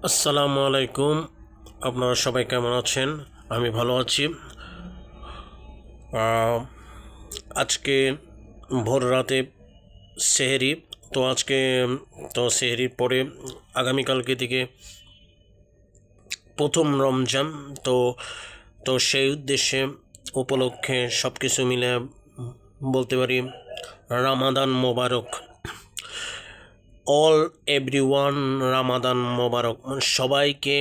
আসসালামু আলাইকুম। আপনারা সবাই কেমন আছেন? আমি ভালো আছি। আজকে ভোর রাতে সেহরি, তো আজকে সেহরির পরে আগামীকালকে থেকে প্রথম রমজান। তো তো সেই উদ্দেশ্যে উপলক্ষে সব কিছু মিলে বলতে পারি রামাদান মোবারক। অল এভরিওয়ান রামাদান মোবারক। সবাইকে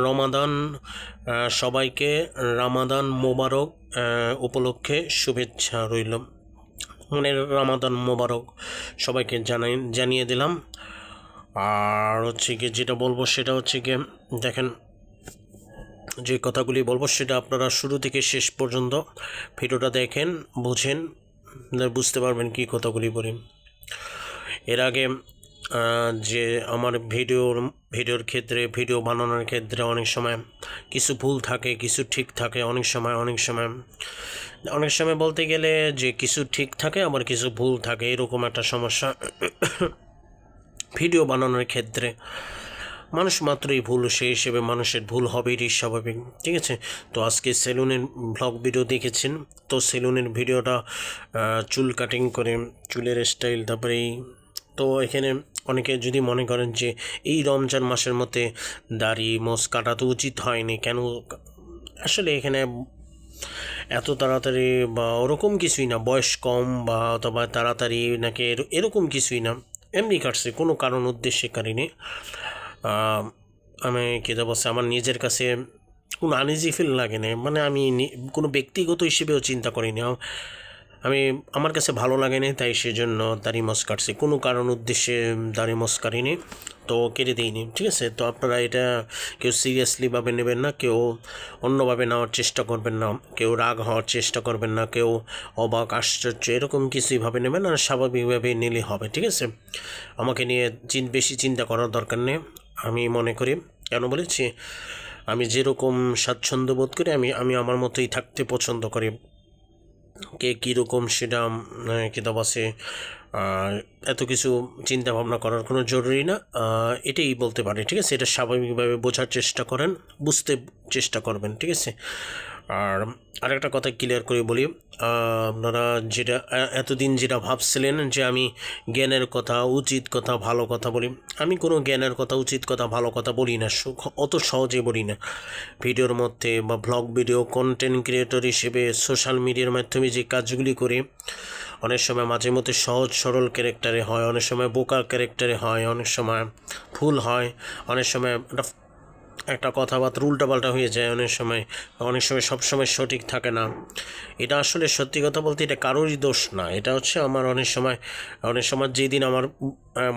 রমাদান সবাইকে রামাদান মোবারক উপলক্ষে শুভেচ্ছা রইল। মানে রামাদান মোবারক সবাইকে জানিয়ে দিলাম। আর হচ্ছে কি যেটা বলবো সেটা হচ্ছে কি, দেখেন, যে কথাগুলি বলবো সেটা আপনারা শুরু থেকে শেষ পর্যন্ত ভিডিওটা দেখেন, বুঝেন, বুঝতে পারবেন কি কথাগুলি বলি। এর আগে যে আমার ভিডিওর ক্ষেত্রে, ভিডিও বানানোর ক্ষেত্রে অনেক সময় কিছু ভুল থাকে, কিছু ঠিক থাকে। অনেক সময় বলতে গেলে যে কিছু ঠিক থাকে, আবার কিছু ভুল থাকে, এরকম একটা সমস্যা ভিডিও বানানোর ক্ষেত্রে। মানুষ মাত্রই ভুল, সেই হিসেবে মানুষের ভুল হবেই স্বাভাবিক, ঠিক আছে। তো আজকে সেলুনের ব্লগ ভিডিও দেখেছেন, তো সেলুনের ভিডিওটা চুল কাটিং করে, চুলের স্টাইল, তারপরে তো এখানে অনেকে যদি মনে করেন যে এই রমজান মাসের মধ্যে দাড়ি মোছ কাটা তো উচিত হয়নি কেন, আসলে এখানে এত তাড়াতাড়ি বা ওরকম কিছুই না, বয়স কম বা অথবা তাড়াতাড়ি নাকি এরকম কিছুই না, এমনি কাটছে, কোনো কারণ উদ্দেশ্যে কারিনি। আমি কেটে বলছি, আমার নিজের কাছে কোনো আনইজি ফিল লাগে না, মানে আমি কোনো ব্যক্তিগত হিসেবেও চিন্তা করিনি। আমার কাছে ভালো লাগেনি, তাই সেজন্য দাড়ি মোছ কাটছি, কোনো কারণ উদ্দেশ্যে দাড়ি মোছ কাটিনি, তো কেটে দিইনি, ঠিক আছে। তো আপনারা এটা কেউ সিরিয়াসলিভাবে নেবেন না, কেউ অন্যভাবে নেওয়ার চেষ্টা করবেন না, কেউ রাগ হওয়ার চেষ্টা করবেন না, কেউ অবাক আশ্চর্য এরকম কিছুইভাবে নেবেন না, স্বাভাবিকভাবে নিলে হবে, ঠিক আছে। আমাকে নিয়ে বেশি চিন্তা করার দরকার নেই। আমি মনে করি, কেন বলেছি, আমি যেরকম স্বাচ্ছন্দ্য বোধ করি, আমি আমার মতোই থাকতে পছন্দ করি। কে কীরকম সেটা কিতাব আছে, এত কিছু চিন্তা ভাবনা করার কোনো জরুরি না, এটাই বলতে পারে, ঠিক আছে। এটা স্বাভাবিকভাবে বোঝার চেষ্টা করেন, বুঝতে চেষ্টা করবেন, ঠিক আছে। আর আরেকটা কথা ক্লিয়ার করে বলি, আপনারা যেটা এতদিন যেটা ভাবছিলেন যে আমি জ্ঞানের কথা, উচিত কথা, ভালো কথা বলি, আমি কোনো জ্ঞানের কথা, উচিত কথা, ভালো কথা বলি না, অত সহজে বলি না। ভিডিওর মধ্যে বা ব্লগ ভিডিও কন্টেন্ট ক্রিয়েটর হিসেবে সোশ্যাল মিডিয়ার মাধ্যমে যে কাজগুলি করি, অনেক সময় মাঝে মধ্যে সহজ সরল ক্যারেক্টারে হয়, অনেক সময় বোকা ক্যারেক্টারে হয়, অনেক সময় ভুল হয়, অনেক সময় একটা কথাবার্তা উল্টাপাল্টা হয়ে যায়, অনেক সময় সবসময় সঠিক থাকে না। এটা আসলে সত্যি কথা বলতে এটা কারোরই দোষ না, এটা হচ্ছে আমার অনেক সময় যেদিন আমার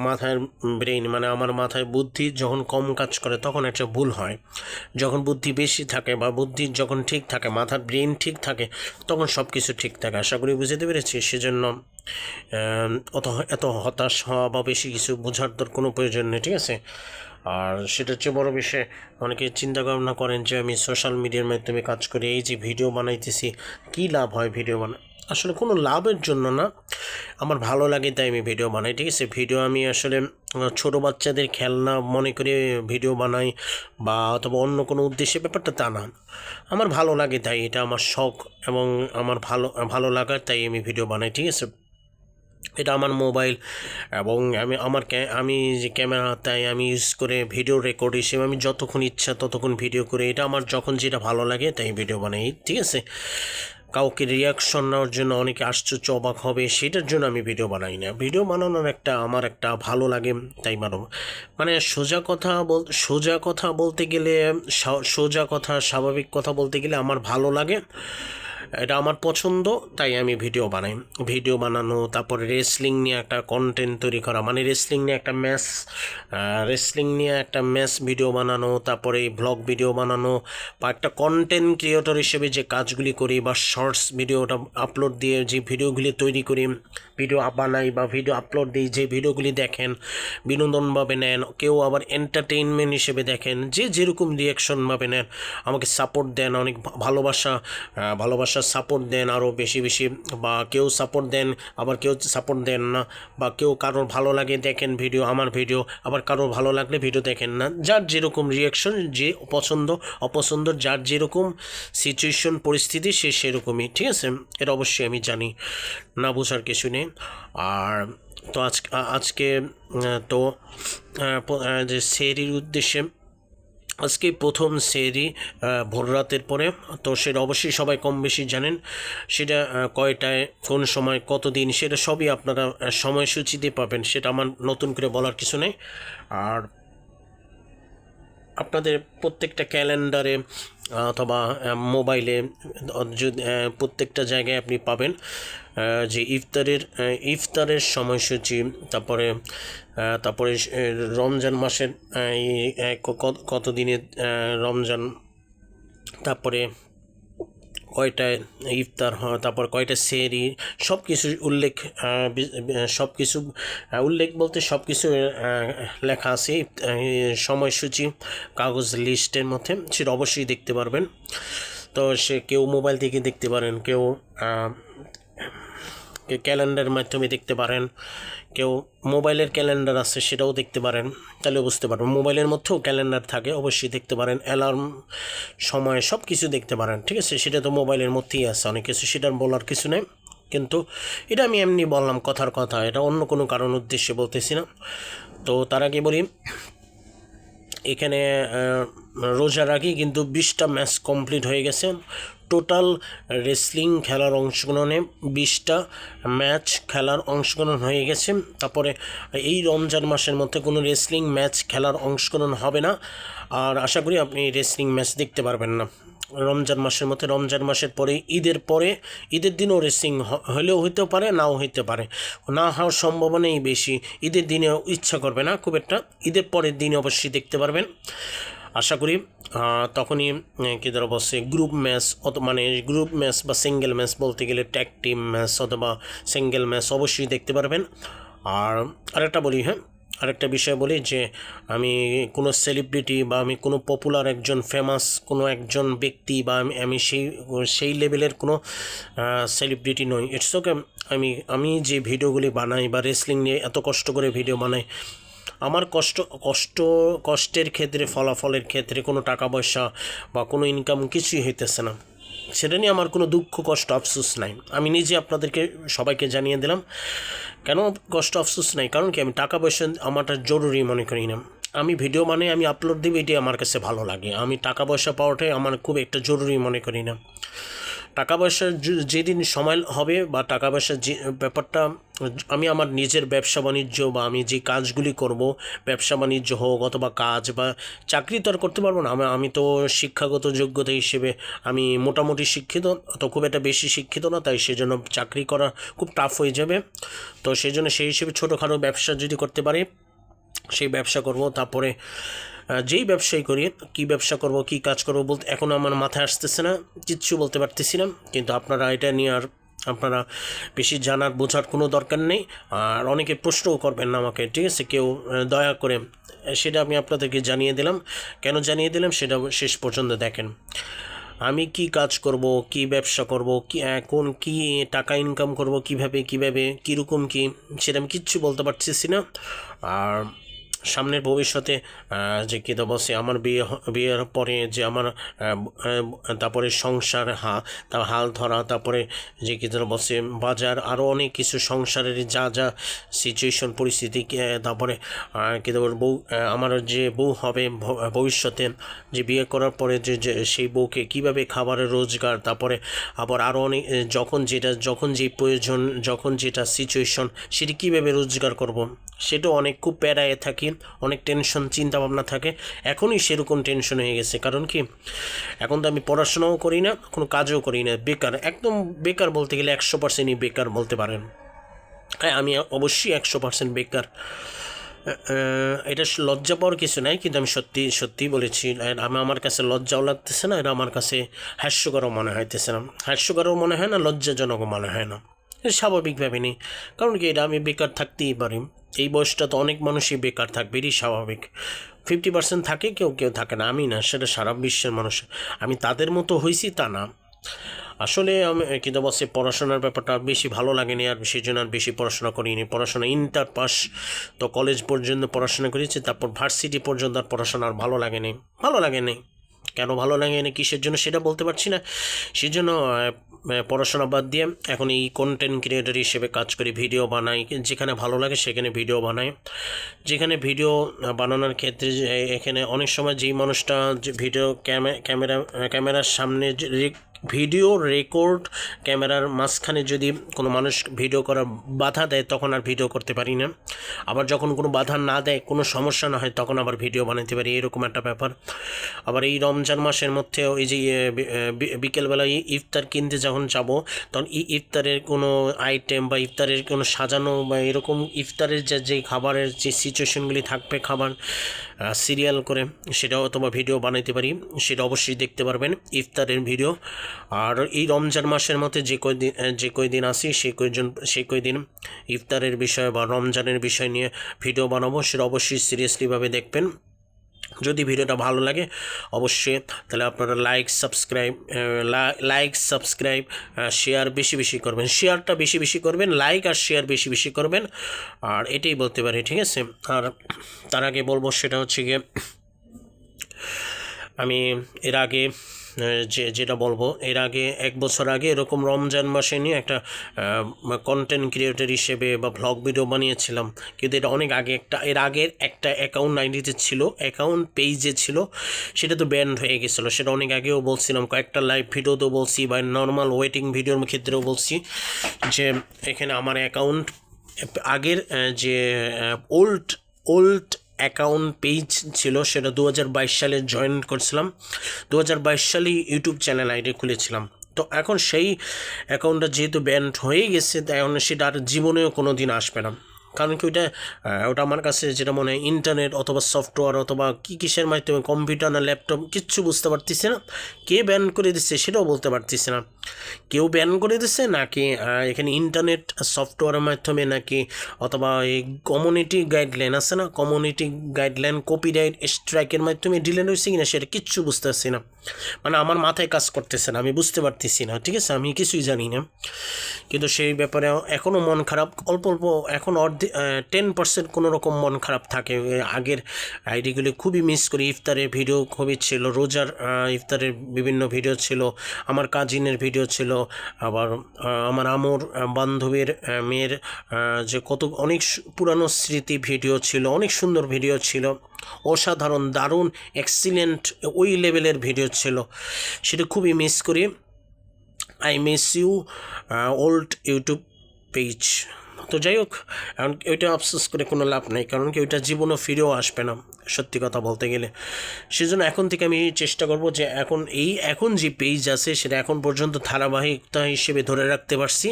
মাথায় ব্রেইন, মানে আমার মাথায় বুদ্ধি যখন কম কাজ করে তখন একটা ভুল হয়। যখন বুদ্ধি বেশি থাকে বা বুদ্ধি যখন ঠিক থাকে, মাথার ব্রেইন ঠিক থাকে, তখন সব কিছু ঠিক থাকে। আশা করি বুঝতে পেরেছি। সেজন্য এত হতাশ হওয়া বা বেশি কিছু বোঝার তোর কোনো প্রয়োজন নেই, ঠিক আছে। আর সেটা হচ্ছে বড় বিষয়, অনেকে চিন্তা ভাবনা করেন যে আমি সোশ্যাল মিডিয়ার মাধ্যমে কাজ করে এই যে ভিডিও বানাইতেছি, কী লাভ হয় ভিডিও আসলে কোনো লাভের জন্য না, আমার ভালো লাগে তাই আমি ভিডিও বানাই, ঠিক আছে। ভিডিও আমি আসলে ছোটো বাচ্চাদের খেলনা মনে করে ভিডিও বানাই বা অথবা অন্য কোনো উদ্দেশ্যে, ব্যাপারটা তা না, আমার ভালো লাগে তাই, এটা আমার শখ এবং আমার ভালো লাগার তাই আমি ভিডিও বানাই, ঠিক আছে। এটা আমার মোবাইল এবং আমি যে ক্যামেরা, তাই আমি ইউজ করে ভিডিও রেকর্ড হিসেবে আমি যতক্ষণ ইচ্ছা ততক্ষণ ভিডিও করে, এটা আমার যখন যেটা ভালো লাগে তাই ভিডিও বানাই, ঠিক আছে। কাউকে রিয়াকশন নেওয়ার জন্য, অনেকে আশ্চর্য অবাক হবে সেটার জন্য আমি ভিডিও বানাই না। ভিডিও বানানোর আমার একটা ভালো লাগে তাই বানাবো। মানে সোজা কথা স্বাভাবিক কথা বলতে গেলে আমার ভালো লাগে, এটা আমার পছন্দ, তাই আমি ভিডিও বানাই। ভিডিও বানানো, তারপরে রেসলিং নিয়ে একটা কন্টেন্ট তৈরি করা, মানে রেসলিং নিয়ে একটা ম্যাচ ভিডিও বানানো, তারপরে ব্লগ ভিডিও বানানো, বা একটা কন্টেন্ট ক্রিয়েটর হিসেবে যে কাজগুলি করি বা শর্টস ভিডিওটা আপলোড দিয়ে যে ভিডিওগুলি তৈরি করি, ভিডিও বানাই বা ভিডিও আপলোড দিই, যে ভিডিওগুলি দেখেন বিনোদনভাবে নেন, কেউ আবার এন্টারটেইনমেন্ট হিসেবে দেখেন, যে যেরকম রিয়াকশনভাবে নেন, আমাকে সাপোর্ট দেন, অনেক ভালোবাসা ভালোবাসা সাপোর্ট দেন আরও বেশি বেশি, বা কেউ সাপোর্ট দেন আবার কেউ সাপোর্ট দেন না, বা কেউ কারোর ভালো লাগে দেখেন ভিডিও, আমার ভিডিও, আবার কারোর ভালো লাগলে ভিডিও দেখেন না। যার যেরকম রিয়াকশন, যে পছন্দ অপছন্দ, যার যেরকম সিচুয়েশন পরিস্থিতি সে সেরকমই, ঠিক আছে? এটা অবশ্যই আমি জানি, না বোঝার কিছু নেই। আর তো আজকে তো যে সেহরির উদ্দেশ্যে, আজকে প্রথম সেহরি ভোর রাতের পরে, তো সেটা অবশ্যই সবাই কম বেশি জানেন। সেটা কয়টায়, কোন সময়, কতদিন, সেটা সবই আপনারা সময়সূচিতে পাবেন, সেটা আমার নতুন করে বলার কিছু নেই। আর আপনাদের প্রত্যেকটা ক্যালেন্ডারে অথবা মোবাইলে প্রত্যেকটা জায়গায় আপনি পাবেন যে ইফতারের সময়সূচি, তারপরে রমজান মাসের কত দিনে রমজান, তারপরে কয়টায় ইফতার হয়, তারপর কয়টা সেহরি, সব কিছু উল্লেখ, সব কিছু উল্লেখ বলতে সব কিছু লেখা আছে সময়সূচি কাগজ লিস্টের মধ্যে, সেটা অবশ্যই দেখতে পারবেন। তো সে কেউ মোবাইল থেকে দেখতে পারেন, কেউ ক্যালেন্ডারের মাধ্যমে দেখতে পারেন, কেউ মোবাইলের ক্যালেন্ডার আছে সেটাও দেখতে পারেন, তাহলে বুঝতে পারবেন। মোবাইলের মধ্যেও ক্যালেন্ডার থাকে, অবশ্যই দেখতে পারেন, অ্যালার্ম, সময়, সব কিছু দেখতে পারেন, ঠিক আছে? সেটা তো মোবাইলের মধ্যেই আছে অনেক কিছু, সেটা বলার কিছু নেই। কিন্তু এটা আমি এমনি বললাম, কথার কথা, এটা অন্য কোনো কারণ উদ্দেশ্যে বলতেছি না। তো তার আগে বলি, এখানে রোজার আগে কিন্তু 20টা ম্যাচ কমপ্লিট হয়ে গেছে। টোটাল রেসলিং খেলার অংশগ্রহণে 20টা ম্যাচ খেলার অংশগ্রহণ হয়ে গেছে। তারপরে এই রমজান মাসের মধ্যে কোনো রেসলিং ম্যাচ খেলার অংশগ্রহণ হবে না, আর আশা করি আপনি রেসলিং ম্যাচ দেখতে পারবেন না রমজান মাসের মধ্যে। রমজান মাসের পরে, ঈদের দিনও রেসলিং হলেও হইতে পারে, নাও হইতে পারে, না হওয়ার সম্ভাবনাই বেশি। ঈদের দিনেও ইচ্ছা করবে না খুব একটা, ঈদের পরের দিনে অবশ্যই দেখতে পারবেন আশা করি। তখনই কী ধরো বসে গ্রুপ ম্যাচ, মানে গ্রুপ ম্যাচ বা সিঙ্গেল ম্যাচ বলতে গেলে ট্যাগ টিম ম্যাচ অথবা সিঙ্গেল ম্যাচ অবশ্যই দেখতে পারবেন। আর আরেকটা বলি, আরেকটা বিষয় বলি যে আমি কোনো সেলিব্রিটি বা আমি কোনো পপুলার একজন ফেমাস কোনো একজন ব্যক্তি বা আমি সেই লেভেলের কোনো সেলিব্রিটি নই। ইটস ওকে, আমি যে ভিডিওগুলি বানাই বা রেসলিং নিয়ে এত কষ্ট করে ভিডিও বানাই, আমার কষ্টের ক্ষেত্রে, ফলাফলের ক্ষেত্রে কোনো টাকা পয়সা বা কোনো ইনকাম কিছুই হইতেছে না। সেটা নিয়ে আমার কোনো দুঃখ কষ্ট আফসোস নাই। আমি নিজে আপনাদেরকে সবাইকে জানিয়ে দিলাম কেন কষ্ট আফসোস নাই, কারণ কি আমি টাকা পয়সা আমারটা জরুরি মনে করি না। আমি ভিডিও আমি আপলোড দিই, এটাই আমার কাছে ভালো লাগে। আমি টাকা পয়সা পাওয়াটাই আমার খুব একটা জরুরি মনে করি না। টাকা পয়সার যেদিন সময় হবে বা টাকা পয়সার যে ব্যাপারটা, আমি আমার নিজের ব্যবসা বাণিজ্য বা আমি যে কাজগুলি করব, ব্যবসা বাণিজ্য হোক অথবা কাজ বা চাকরি তো আর করতে পারবো না। আমি তো শিক্ষাগত যোগ্যতা হিসেবে আমি মোটামুটি শিক্ষিত, তো খুব একটা বেশি শিক্ষিত না, তাই সেজন্য চাকরি করা খুব টাফ হয়ে যাবে। তো সেই জন্য সেই হিসেবে ছোটোখাটো ব্যবসা যদি করতে পারি সেই ব্যবসা করব। তারপরে যেই ব্যবসাই করি, কী ব্যবসা করব, কী কাজ করব বলতে এখন আমার মাথায় আসতেছে না, কিচ্ছু বলতে পারতেছি না। কিন্তু আপনারা এটা নিয়ে আর আপনারা বেশি জানার বোঝার কোনো দরকার নেই, আর অনেকে প্রশ্নও করবেন না আমাকে, ঠিক আছে? কেউ দয়া করে, সেটা আমি আপনাদেরকে জানিয়ে দিলাম। কেন জানিয়ে দিলাম সেটা শেষ পর্যন্ত দেখেন। আমি কি কাজ করব, কি ব্যবসা করব, কি টাকা ইনকাম করব, কিভাবে কীরকম কী, সেটা আমি কিচ্ছু বলতে পারতেছি না। আর সামনের ভবিষ্যতে যে কী তো বসে আমার বিয়ের পরে যে আমার তারপরে সংসার হাল ধরা, তারপরে যে কী ধরো বসে বাজার, আরও অনেক কিছু সংসারের যা সিচুয়েশন পরিস্থিতি, তারপরে কী ধর বউ, আমার যে বউ হবে ভবিষ্যতে, যে বিয়ে করার পরে যে সেই বউকে কীভাবে খাবারের রোজগার, তারপরে আবার আরও অনেক যখন যেই প্রয়োজন, যখন যেটা সিচুয়েশন, সেটি কীভাবে রোজগার করব, সেটাও অনেক খুব প্যারায় থাকি, অনেক টেনশন চিন্তা ভাবনা থাকে। এখনই সেরকম টেনশন হয়ে গেছে, কারণ কি এখন তো আমি পড়াশোনাও করি না, কোনো কাজও করি না, বেকার, একদম বেকার বলতে গেলে 100%ই বেকার বলতে পারেন। হ্যাঁ, আমি অবশ্যই 100% বেকার। এটা লজ্জা পাওয়ার কিছু নাই, কিন্তু আমি সত্যিই বলেছি। আমার কাছে লজ্জাও লাগতেছে না, এটা আমার কাছে হাস্যকরও মনে হইতেছে না, হাস্যকরও মনে হয় না, লজ্জাজনকও মনে হয় না, স্বাভাবিকভাবে নেই। কারণ কি এটা আমি বেকার থাকতেই পারি, এই বয়সটা তো অনেক মানুষই বেকার থাকবে, এটাই স্বাভাবিক। 50% থাকে, কেউ থাকে না, আমি না, সেটা সারা বিশ্বের মানুষ। আমি তাদের মতো হয়েছি তা না, আসলে আমি কিন্তু বসে পড়াশোনার ব্যাপারটা বেশি ভালো লাগেনি, আর সেই জন্য আর বেশি পড়াশোনা করিনি। পড়াশোনা ইন্টার পাস তো কলেজ পর্যন্ত পড়াশোনা করেছি, তারপর ভার্সিটি পর্যন্ত আর পড়াশোনা আর ভালো লাগেনি। কেন ভালো লাগেনি, কিসের জন্য সেটা বলতে পারছি না। সেই জন্য পড়াশোনা বাদ দিয়ে এখন এই কন্টেন্ট ক্রিয়েটর হিসেবে কাজ করি, ভিডিও বানাই, যেখানে ভালো লাগে সেখানে ভিডিও বানাই। যেখানে ভিডিও বানানোর ক্ষেত্রে এখানে অনেক সময় যেই মানুষটা যে ভিডিও ক্যামেরার সামনে ভিডিও রেকর্ড ক্যামেরার মাঝখানে যদি কোনো মানুষ ভিডিও করার বাধা দেয় তখন আর ভিডিও করতে পারি না, আবার যখন কোনো বাধা না দেয়, কোনো সমস্যা না হয়, তখন আবার ভিডিও বানাতে পারি, এরকম একটা ব্যাপার। আবার এই রমজান মাসের মধ্যে ওই যে বিকেলবেলায় ইফতার কিনতে যখন যাব, তখন ইফতারের কোনো আইটেম বা ইফতারের কোনো সাজানো বা এরকম ইফতারের যে খাবারের যে সিচুয়েশনগুলি থাকবে, খাবার সিরিয়াল করে, সেটাও অথবা ভিডিও বানাইতে পারি, সেটা অবশ্যই দেখতে পারবেন ইফতারের ভিডিও। আর এই রমজান মাসের মধ্যে যে কয়দিন আসি সেই কয়দিন ইফতারের বিষয় বা রমজানের বিষয় নিয়ে ভিডিও বানাবো, সেটা অবশ্যই সিরিয়াসলিভাবে দেখবেন। যদি ভিডিওটা ভালো লাগে অবশ্যই তাহলে আপনারা লাইক সাবস্ক্রাইব শেয়ার বেশি করবেন, শেয়ারটা বেশি করবেন, লাইক আর শেয়ার বেশি করবেন, আর এটাই বলতে পারি, ঠিক আছে। আর তার আগে বলবো সেটা হচ্ছে গিয়ে আমি এর আগে যেটা বলবো, এর আগে 1 বছর আগে এরকম রমজান মাসে নিয়ে একটা কন্টেন্ট ক্রিয়েটর হিসেবে বা ভ্লগ ভিডিও বানিয়েছিলাম, কিন্তু এটা অনেক আগে এর আগের একটা অ্যাকাউন্ট আইডিতে ছিল, অ্যাকাউন্ট পেজে ছিল, সেটা তো ব্যান্ড হয়ে গেছিলো। সেটা অনেক আগেও বলছিলাম, কয়েকটা লাইভ ভিডিওতেও বলছি বা নর্মাল ওয়েটিং ভিডিওর ক্ষেত্রেও বলছি যে এখানে আমার অ্যাকাউন্ট আগের যে ওল্ড অ্যাকাউন্ট পেজ ছিল সেটা 2022 সালে জয়েন করছিলাম, 2022 সালেই ইউটিউব চ্যানেল আইডি খুলেছিলাম। তো এখন সেই অ্যাকাউন্টটা যেহেতু ব্যান্ড হয়ে গেছে, তাই এখন সেটা আর জীবনেও কোনো দিন আসবে না। কারণ কি ওটা আমার কাছে যেটা মনে হয় ইন্টারনেট অথবা সফটওয়্যার অথবা কিসের মাধ্যমে, কম্পিউটার না ল্যাপটপ, কিচ্ছু বুঝতে পারতেছি না। কে ব্যান করে দিচ্ছে সেটাও বলতে পারতেছি না, কেউ ব্যান করে দিচ্ছে নাকি এখানে ইন্টারনেট সফটওয়্যারের মাধ্যমে নাকি, অথবা এই কমিউনিটি গাইডলাইন আছে না, কমিউনিটি গাইডলাইন কপিরাইট স্ট্রাইকের মাধ্যমে ডিলেট হয়েছে কিনা সেটা কিচ্ছু বুঝতে পারছি না। মানে আমার মাথায় কাজ করতেছে না, আমি বুঝতে পারতেছি না, ঠিক আছে, আমি কিছুই জানি না। কিন্তু সেই ব্যাপারে এখনও মন খারাপ, অল্প এখন 10% কোনো রকম মন খারাপ থাকে। আগের আইডিগুলি খুবই মিস করি। ইফতারের ভিডিও খুবই ছিল, রোজার ইফতারের বিভিন্ন ভিডিও ছিল, আমার কাজিনের ভিডিও ছিল, আবার আমার আমর বান্ধবীর মেয়ের যে অনেক পুরানো স্মৃতি ভিডিও ছিল, অনেক সুন্দর ভিডিও ছিল, অসাধারণ দারুণ এক্সিলেন্ট ওই লেভেলের ভিডিও ছিল, সেটা খুবই মিস করি। I miss you old YouTube page. তো যাই হোক, এখন ওইটা আফসোস করে কোনো লাভ নেই, কারণ কি ওইটা জীবনও ফিরেও আসবে না, সত্যি কথা বলতে গেলে। সেজন্য এখন থেকে আমি চেষ্টা করব যে এখন যে পেজ আছে সেটা এখন পর্যন্ত ধারাবাহিকতা হিসেবে ধরে রাখতে পারছি,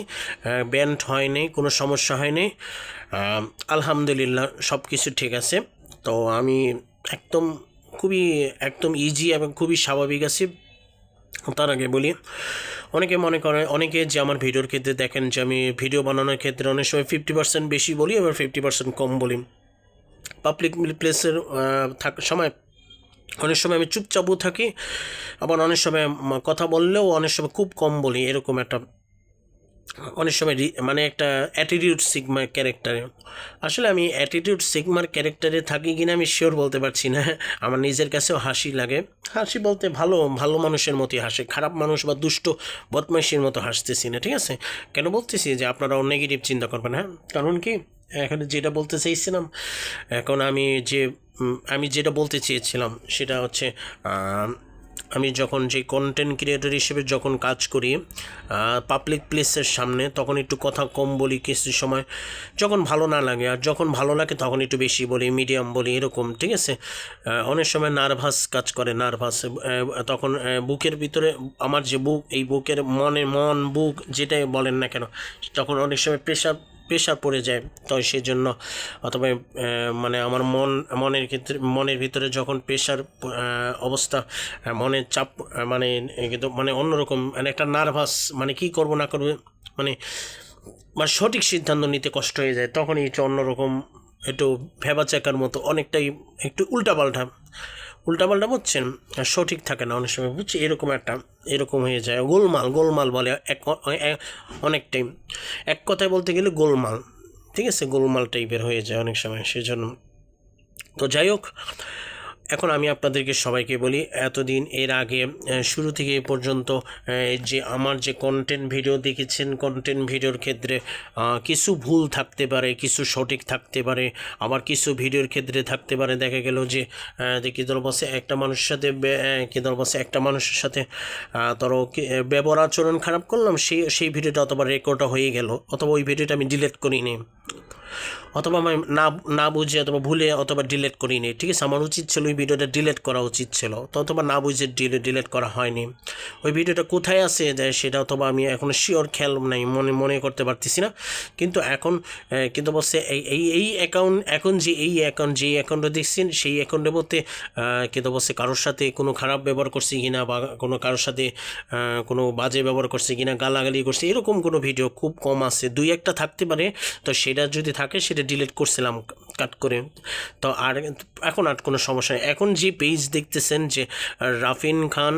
ব্যান্ড হয়নি, কোনো সমস্যা হয়নি, আলহামদুলিল্লাহ সব কিছু ঠিক আছে। তো আমি একদম ইজি এবং খুবই স্বাভাবিক আছি। তার আগে বলি, অনেকে যে আমার ভিডিওর ক্ষেত্রে দেখেন যে আমি ভিডিও বানানোর ক্ষেত্রে অনেক সময় 50% বেশি বলি, আবার 50% কম বলি। পাবলিক প্লেসের সময় অনেক সময় আমি চুপচাপও থাকি, আবার অনেক সময় কথা বললেও অনেক সময় খুব কম বলি, এরকম একটা অনেক সময় মানে একটা অ্যাটিটিউড সিগমার ক্যারেক্টারে। আসলে আমি অ্যাটিটিউড সিগমার ক্যারেক্টারে থাকি কিনা আমি শিওর বলতে পারছি না। আমার নিজের কাছেও হাসি লাগে, হাসি বলতে ভালো মানুষের মতোই হাসে, খারাপ মানুষ বা দুষ্ট বদমাইশির মতো হাসতেছি না, ঠিক আছে। কেন বলতেছি যে আপনারাও নেগেটিভ চিন্তা করবেন, হ্যাঁ, কারণ কি এখন যেটা বলতে চাইছিলাম, এখন আমি যেটা বলতে চেয়েছিলাম সেটা হচ্ছে আমি যখন যে কন্টেন্ট ক্রিয়েটর হিসেবে যখন কাজ করি পাবলিক প্লেসের সামনে, তখন একটু কথা কম বলি কিছু সময়, যখন ভালো না লাগে, আর যখন ভালো লাগে তখন একটু বেশি বলি, মিডিয়াম বলি, এরকম, ঠিক আছে। অনেক সময় নার্ভাস কাজ করে, তখন বুকের ভিতরে আমার যে এই বুকের বুক যেটাই বলেন না কেন, তখন অনেক সময় প্রেশার পড়ে যায়। তো সেই জন্য অথবা মানে আমার মনের ভিতরে যখন প্রেশার অবস্থা, মনের চাপ, মানে অন্যরকম, মানে একটা নার্ভাস, মানে কী করবো না করবো, মানে সঠিক সিদ্ধান্ত নিতে কষ্ট হয়ে যায়, তখনই একটু অন্যরকম, একটু ভেবাচাকার মতো, অনেকটাই একটু উল্টাপাল্টা বুঝছেন, সঠিক থাকে না অনেক সময়, বুঝছি এরকম হয়ে যায়, গোলমাল বলে অনেক টাইম, এক কথায় বলতে গেলে গোলমাল, ঠিক আছে, গোলমাল টাইপের হয়ে যায় অনেক সময়, সেজন্য। তো যাই হোক, এখন আমি আপনাদেরকে সবাইকে বলি, এতদিন এর আগে শুরু থেকে এ পর্যন্ত যে আমার যে কন্টেন্ট ভিডিও দেখেছেন, কন্টেন্ট ভিডিওর ক্ষেত্রে কিছু ভুল থাকতে পারে, কিছু সঠিক থাকতে পারে, আবার কিছু ভিডিওর ক্ষেত্রে থাকতে পারে দেখা গেল যে কি দল বসে একটা মানুষের সাথে একটা মানুষের সাথে ধরো ব্যবহার আচরণ খারাপ করলাম, সেই ভিডিওটা অথবা রেকর্ডটা হয়ে গেল, অথবা ওই ভিডিওটা আমি ডিলিট করিনি, অথবা আমি না বুঝে অথবা ভুলে অথবা ডিলিট করিনি, ঠিক আছে, আমার উচিত ছিল ওই ভিডিওটা ডিলিট করা উচিত ছিল, তো অথবা না বুঝে ডিলিট করা হয়নি, ওই ভিডিওটা কোথায় আছে সেটা অথবা আমি এখন শিওর খেয়াল নাই, মনে করতে পারতেছি না, কিন্তু এখন কিন্তু বলছে এই অ্যাকাউন্ট, এখন যে অ্যাকাউন্টটা দেখছেন সেই অ্যাকাউন্টের মধ্যে কিন্তু বলছে কারোর সাথে কোনো খারাপ ব্যবহার করছি কিনা, বা কোনো কারোর সাথে কোনো বাজে ব্যবহার করছে কিনা, গালাগালি করছে, এরকম কোনো ভিডিও খুব কম আছে, 2-1টা থাকতে পারে, তো সেটা যদি থাকে সেটা ডিলিট করছিলাম কাট করে, তো আর এখন আর কোনো সমস্যা নেই। এখন যে পেজ দেখতেছেন যে রাফিন খান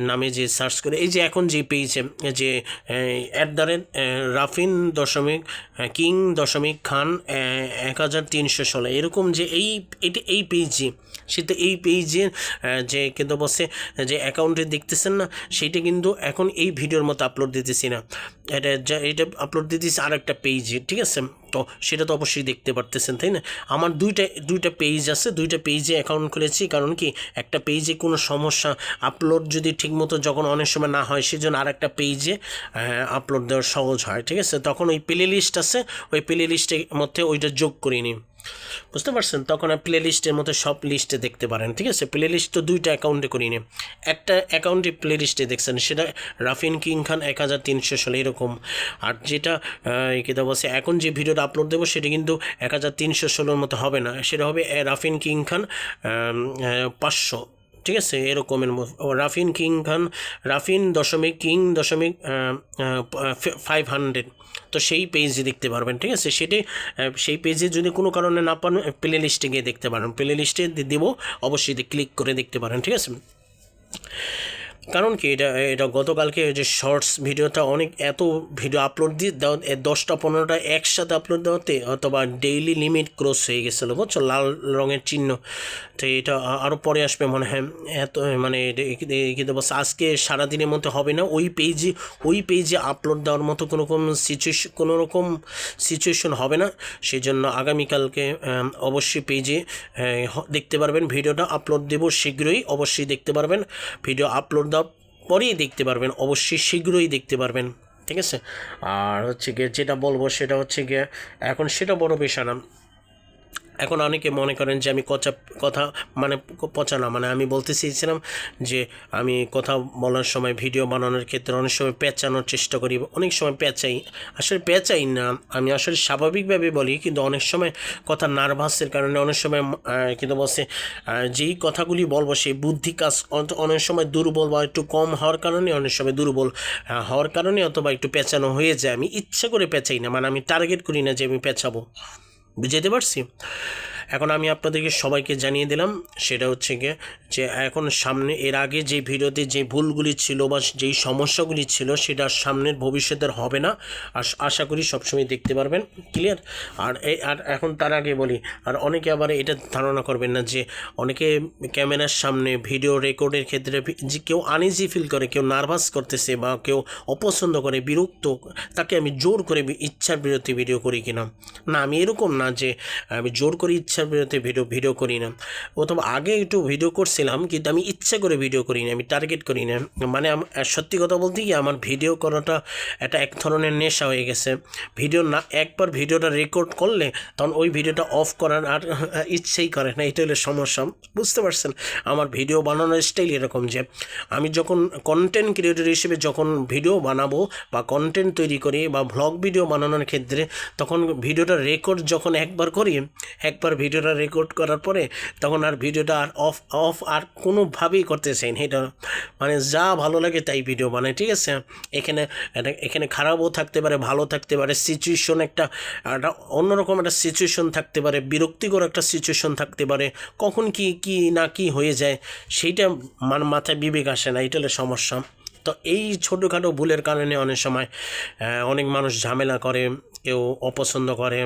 নামে যে সার্চ করে, এই যে এখন যে পেজে যে @রাফিন কিং .খান 1316 এরকম যে এই পেজে, সেটা এই পেজে যে কিন্তু বসে যে অ্যাকাউন্টে দেখতেছেন না, সেইটা কিন্তু এখন এই ভিডিওর মতো আপলোড দিতেছি না, এটা আপলোড দিতেছি আর একটা পেজে, ঠিক আছে, তো সেটা তো অবশ্যই দেখতে পারতেছেন, তাই না। আমার দুইটা পেজ আছে, দুইটা পেজে অ্যাকাউন্ট খুলেছি, কারণ কি একটা পেজে কোনো সমস্যা আপলোড যদি ঠিকমতো যখন অনেক সময় না হয়, সেজন্য আর একটা পেজে আপলোড দেওয়া সহজ হয়, ঠিক আছে, তখন ওই প্লে লিস্ট আছে, ওই প্লে লিস্টের মধ্যে ওইটা যোগ করিনি, বুঝতে পারছেন, তখন প্লে লিস্টের মধ্যে সব লিস্টে দেখতে পারেন, ঠিক আছে, প্লে লিস্ট তো দুইটা অ্যাকাউন্টে করিনি, একটা অ্যাকাউন্টে প্লে লিস্টে দেখছেন, সেটা রাফিন কিং খান 1316 এরকম, আর যেটা কেদা বলছে এখন যে ভিডিওটা আপলোড দেবো সেটা কিন্তু 1316 মতো হবে না, সেটা হবে রাফিন কিং খান 500, ঠিক আছে, এরকমের রাফিন কিং 500, তো সেই পেজে দেখতে পারবেন, ঠিক আছে, সেই পেজে যদি কোনো কারণে না পান প্লে লিস্টে গিয়ে দেখতে পারেন, প্লে লিস্টে দেবো, অবশ্যই ক্লিক করে দেখতে পারেন, ঠিক আছে। কারণ কি এটা গতকালকে যে শর্টস ভিডিওটা এত ভিডিও আপলোড দিয়ে 10টা-15টা একসাথে আপলোড দেওয়াতে অথবা ডেইলি লিমিট ক্রস হয়ে গেছিলো, বুঝছো, লাল রঙের চিহ্ন, তো এটা আরও পরে আসবে মনে হয়, এত মানে কিন্তু বস আজকে সারাদিনের মধ্যে হবে না, ওই পেজে আপলোড দেওয়ার মতো কোনো রকম সিচুয়েশন হবে না, সেই জন্য আগামীকালকে অবশ্যই পেজে দেখতে পারবেন, ভিডিওটা আপলোড দেব শীঘ্রই, অবশ্যই দেখতে পারবেন, ভিডিও আপলোড পরেই দেখতে পারবেন, অবশ্যই শীঘ্রই দেখতে পারবেন, ঠিক আছে। আর হচ্ছে গিয়ে যেটা বলবো সেটা হচ্ছে গিয়ে এখন সেটা বড় বিষয় না, এখন অনেকে মনে করেন যে আমি কথা মানে পচা না, মানে আমি বলতে চেয়েছিলাম যে আমি কথা বলার সময় ভিডিও বানানোর ক্ষেত্রে অনেক সময় পেঁচানোর চেষ্টা করি, অনেক সময় আসলে পেঁচাই না, আমি আসলে স্বাভাবিকভাবে বলি, কিন্তু অনেক সময় কথা নার্ভাসের কারণে অনেক সময় কিন্তু বলছে যেই কথাগুলি বলবো সেই বুদ্ধি কাজ অনেক সময় দুর্বল বা একটু কম হওয়ার কারণে, অনেক সময় দুর্বল হওয়ার কারণে অথবা একটু পেঁচানো হয়ে যায়, আমি ইচ্ছা করে পেঁচাই না, মানে আমি টার্গেট করি না যে আমি পেঁচাবো, বুঝতে পারছি। এখন আমি আপনাদেরকে সবাইকে জানিয়ে দিলাম, সেটা হচ্ছে গিয়ে যে এখন সামনে এর আগে যে ভিডিওতে যে ভুলগুলি ছিল বা যেই সমস্যাগুলি ছিল সেটা সামনের ভবিষ্যতের হবে না, আশা করি সবসময় দেখতে পারবেন, ক্লিয়ার। আর এখন তার আগে বলি, আর অনেকে আবার এটা ধারণা করবেন না যে অনেকে ক্যামেরার সামনে ভিডিও রেকর্ডের ক্ষেত্রে যে কেউ আনইজি ফিল করে, কেউ নার্ভাস করতেছে বা কেউ অপছন্দ করে, বিরক্ত, তাকে আমি জোর করে ইচ্ছার বিরুদ্ধে ভিডিও করি কিনা, না, আমি এরকম না যে আমি জোর করে ইচ্ছার বিরুদ্ধে ভিডিও করি না, অথবা আগে একটু ভিডিও করছিলাম কিন্তু আমি ইচ্ছা করে ভিডিও করি না, আমি টার্গেট করি না, মানে সত্যি কথা বলতে কি আমার ভিডিও করাটা এটা এক ধরনের নেশা হয়ে গেছে, একবার ভিডিওটা রেকর্ড করলে তখন ওই ভিডিওটা অফ করার আর ইচ্ছেই করে না, এটা হলো সমস্যা, বুঝতে পারছেন। আমার ভিডিও বানানোর স্টাইল এরকম যে আমি যখন কন্টেন্ট ক্রিয়েটর হিসেবে যখন ভিডিও বানাবো বা কন্টেন্ট তৈরি করি বা ভ্লগ ভিডিও বানানোর ক্ষেত্রে, তখন ভিডিওটা রেকর্ড যখন একবার করি, একবার ভিডিওটা রেকর্ড করার পরে তখন আর ভিডিওটা আর অফ আর কোনোভাবেই করতে চাই না। এটা মানে যা ভালো লাগে তাই ভিডিও বানাই, ঠিক আছে। এখানে খারাপও থাকতে পারে, ভালো থাকতে পারে, সিচুয়েশন একটা অন্যরকম একটা সিচুয়েশন থাকতে পারে, বিরক্তিকর একটা সিচুয়েশন থাকতে পারে, কখন কি না কি হয়ে যায় সেইটা মাথায় বিবেক আসে না, এইটা হলো সমস্যা। তো এই ছোটোখাটো ভুলের কারণে অনেক সময় অনেক মানুষ ঝামেলা করে, কেউ অপছন্দ করে,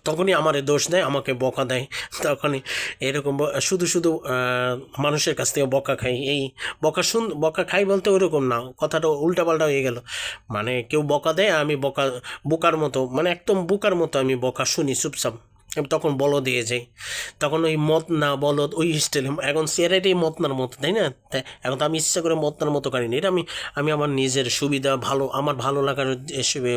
তখনই আমারে দোষ দেয়, আমাকে বকা দেয়। তখনই এরকম শুধু মানুষের কাছ থেকে বকা খাই। এই বকা খাই বলতে ওইরকম না, কথাটা উল্টাপাল্টা হয়ে গেল। মানে কেউ বকা দেয়, আমি বোকার মতো, মানে একদম বোকার মতো আমি বকা শুনি চুপচাপ। আমি তখন বলো দিয়ে যাই, তখন ওই মত না বলদ ওই স্টাইলে। এখন চেহারাটাই মতনার মতো, তাই না? তাই এখন তো আমি ইচ্ছা করে মতনার মতো করিনি, এটা আমি আমার নিজের সুবিধা, আমার ভালো লাগার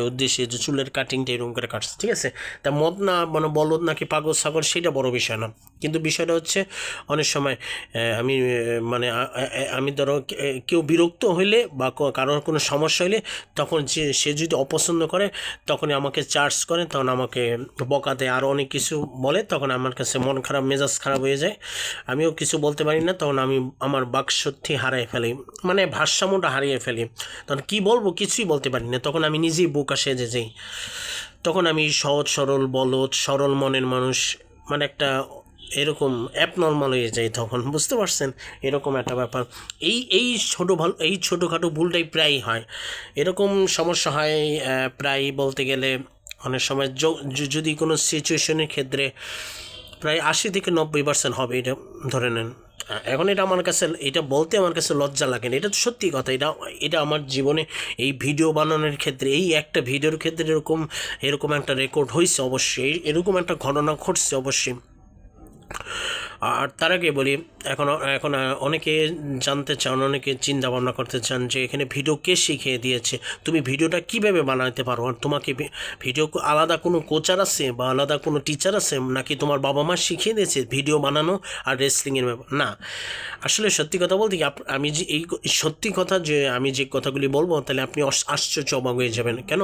উদ্দেশ্যে যে চুলের কাটিংটা এরকম করে কাটছে, ঠিক আছে। তা মত না মানে বলদ নাকি পাগল ছাগল সেটা বড় বিষয় না, কিন্তু বিষয়টা হচ্ছে অনেক সময় আমি মানে আমি ধরো কেউ বিরক্ত হইলে বা কারোর কোনো সমস্যা হইলে তখন সে যদি অপছন্দ করে তখনই আমাকে চার্জ করে, তখন আমাকে বকা দেয়, আরও অনেক কিছু বলে। তখন আমার কাছে মন খারাপ, মেজাজ খারাপ হয়ে যায়, আমিও কিছু বলতে পারি না। তখন আমি আমার বাকশক্তি হারিয়ে ফেলি, মানে ভারসাম্যটা হারিয়ে ফেলি। তখন কি বলবো কিছুই বলতে পারি না, তখন আমি নিজেই বোকা সেজে যাই। তখন আমি সহজ সরল বলদ সরল মনের মানুষ, মানে একটা এরকম অ্যাবনর্মাল হয়ে যায় তখন, বুঝতে পারছেন? এরকম একটা ব্যাপার। এই ছোটোখাটো ভুলটাই প্রায়ই হয়, এরকম সমস্যা হয় প্রায় বলতে গেলে অনেক সময় যদি কোনো সিচুয়েশনের ক্ষেত্রে প্রায় 80-90% হবে, এটা ধরে নেন। এখন এটা আমার কাছে, এটা বলতে আমার কাছে লজ্জা লাগে না, এটা তো সত্যি কথা। এটা আমার জীবনে এই ভিডিও বানানোর ক্ষেত্রে, এই একটা ভিডিওর ক্ষেত্রে এরকম একটা রেকর্ড হয়েছে অবশ্যই, এরকম একটা ঘটনা ঘটছে অবশ্যই। আর তার আগে বলি, এখন অনেকে জানতে চান, অনেকে চিন্তা ভাবনা করতে চান যে এখানে ভিডিও কে শিখিয়ে দিয়েছে, তুমি ভিডিওটা কীভাবে বানাতে পারো, আর তোমাকে ভিডিও আলাদা কোনো কোচার আছে বা আলাদা কোনো টিচার আছে, নাকি তোমার বাবা মা শিখিয়ে দিয়েছে ভিডিও বানানো আর রেসলিংয়ের ব্যাপার? না, আসলে সত্যি কথা বলতে কি, আমি যে এই সত্যি কথা যে আমি যে কথাগুলি বলবো তাহলে আপনি আশ্চর্য অবাক হয়ে যাবেন। কেন?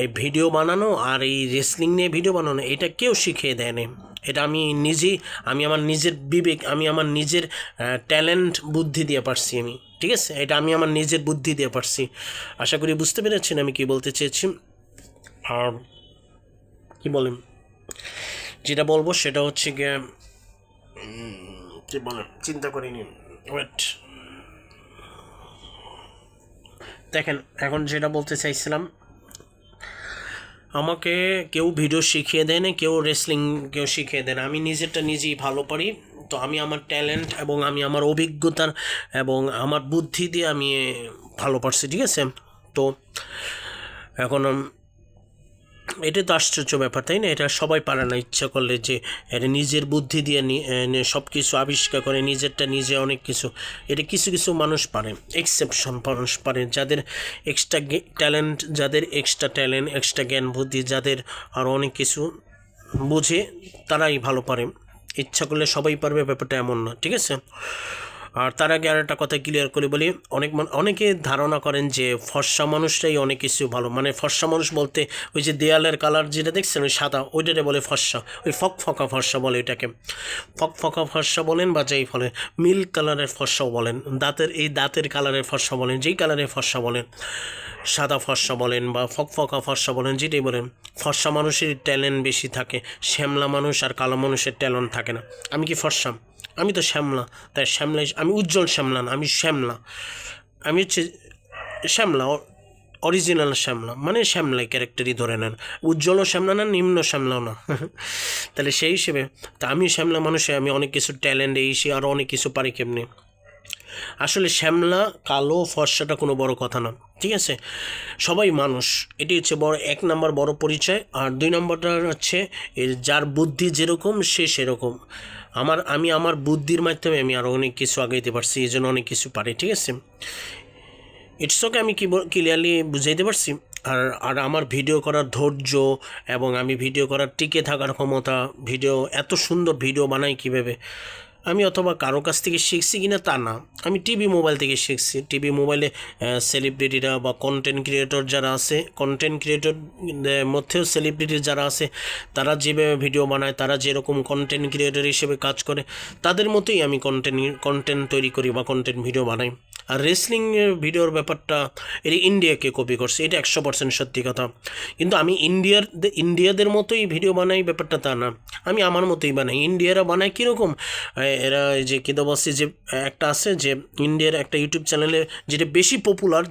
এই ভিডিও বানানো আর এই রেসলিং নিয়ে ভিডিও বানানো এটা কেউ শিখিয়ে দেয়নি, এটা আমি আমার নিজের বিবেক, আমি আমার নিজের ট্যালেন্ট বুদ্ধি দিয়ে পারছি আমি, ঠিক আছে। এটা আমি আমার নিজের বুদ্ধি দিয়ে পারছি। আশা করি বুঝতে পেরেছেন আমি কি বলতে চেয়েছি। আর কি বলেন, যেটা বলবো সেটা হচ্ছে গিয়ে কি বলেন, চিন্তা করিনি, ওয়েট দেখেন। এখন যেটা বলতে চাইছিলাম, আমাকে কেউ ভিডিও শিখিয়ে দেয় না, কেউ শিখিয়ে দেয় না, আমি নিজেরটা নিজেই ভালো পারি। তো আমি আমার ট্যালেন্ট এবং আমি আমার অভিজ্ঞতার এবং আমার বুদ্ধি দিয়ে আমি ভালো পারছি, ঠিক আছে। তো এখন এটা তো আশ্চর্য ব্যাপার, তাই না? এটা সবাই পারে না ইচ্ছা করলে, যে এটা নিজের বুদ্ধি দিয়ে সব কিছু আবিষ্কার করে, নিজেরটা নিজে অনেক কিছু, এটা কিছু মানুষ পারে, এক্সেপশন মানুষ পারে, যাদের এক্সট্রা ট্যালেন্ট, এক্সট্রা জ্ঞান বুদ্ধি, যাদের আরও অনেক কিছু বুঝে, তারাই ভালো পারে। ইচ্ছা করলে সবাই পারবে, ব্যাপারটা এমন না, ঠিক আছে। আর তার আগে আর একটা কথা ক্লিয়ার করে বলি, অনেকে ধারণা করেন যে ফর্সা মানুষটাই অনেক কিছু ভালো, মানে ফর্সা মানুষ বলতে ওই যে দেয়ালের কালার যেটা দেখছেন ওই সাদা, ওইটারে বলে ফর্সা, ওই ফকফকা ফর্সা বলে, ওইটাকে ফকফকা ফর্সা বলেন বা যেই ফলে মিল্ক কালারের ফর্সাও বলেন, দাঁতের কালারের ফর্সা বলেন, যেই কালারের ফর্সা বলেন, সাদা ফর্সা বলেন বা ফকফকা ফর্সা বলেন, যেটাই বলেন, ফর্সা মানুষের ট্যালেন্ট বেশি থাকে, শ্যামলা মানুষ আর কালো মানুষের ট্যালেন্ট থাকে না। আমি কি ফর্সা? আমি তো শ্যামলা, তাই আমি উজ্জ্বল শ্যামলা না, আমি শ্যামলা, আমি হচ্ছে শ্যামলা, অরিজিনাল শ্যামলা, মানে শ্যামলাই ক্যারেক্টারই ধরে নেন, উজ্জ্বলও শ্যামলা না, নিম্ন শ্যামলাও না। তাহলে সেই হিসেবে তা আমি শ্যামলা মানুষে আমি অনেক কিছু ট্যালেন্ট সে আরও অনেক কিছু পারি কেমনি। আসলে শ্যামলা কালো ফর্সাটা কোনো বড় কথা না, ঠিক আছে। সবাই মানুষ, এটি হচ্ছে এক নম্বর বড় পরিচয়। আর 2 নম্বরটা হচ্ছে যার বুদ্ধি যেরকম সে সেরকম। আমি আমার বুদ্ধির মাধ্যমে আমি আরও অনেক কিছু আগাইতে পারছি, এই জন্য অনেক কিছু পারি, ঠিক আছে। ইটস ওকে, আমি ক্লিয়ারলি বুঝাইতে পারছি। আর আমার ভিডিও করার ধৈর্য এবং আমি ভিডিও করার টিকে থাকার ক্ষমতা, এত সুন্দর ভিডিও বানাই কীভাবে, আমি অথবা কারো কাছ থেকে শিখছি কিনা তা না, আমি টিভি মোবাইল থেকে শিখছি। টিভি মোবাইলে সেলিব্রিটিরা বা কন্টেন্ট ক্রিয়েটর যারা আছে, কন্টেন্ট ক্রিয়েটর মধ্যেও সেলিব্রিটি যারা আছে, তারা যেভাবে ভিডিও বানায়, তারা যেরকম কন্টেন্ট ক্রিয়েটর হিসেবে কাজ করে, তাদের মতোই আমি কন্টেন্ট তৈরি করি বা কন্টেন্ট ভিডিও বানাই। আর রেসলিংয়ের ভিডিওর ব্যাপারটা এটা ইন্ডিয়াকে কপি করছে, এটা 100% সত্যি কথা। কিন্তু আমি ইন্ডিয়াদের মতোই ভিডিও বানাই ব্যাপারটা তা না, আমি আমার মতোই বানাই। ইন্ডিয়ারা বানায় কীরকম, এরা যে কী বলছে যে একটা আছে যে ইন্ডিয়ার একটা ইউটিউব চ্যানেলে যেটা বেশি পপুলার,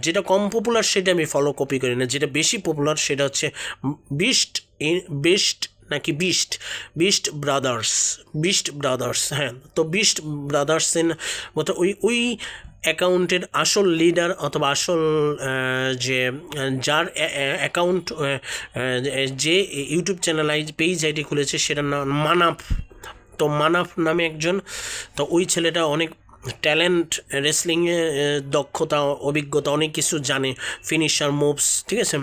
যেটা কম পপুলার সেটা আমি ফলো কপি করি না, যেটা বেশি পপুলার সেটা হচ্ছে বিস্ট ব্রাদার্স। হ্যাঁ, তো বিস্ট ব্রাদার্সের মতো ওই অ্যাকাউন্টের আসল লিডার অথবা আসল যার অ্যাকাউন্ট যে ইউটিউব চ্যানেল পেজ আইডি খুলেছে সেটার নাম মানাফ। তো মানাফ নামে একজন, তো ওই ছেলেটা অনেক ট্যালেন্ট, রেসলিংয়ে দক্ষতা, অভিজ্ঞতা, অনেক কিছু জানে, ফিনিশার মুভস, ঠিক আছে।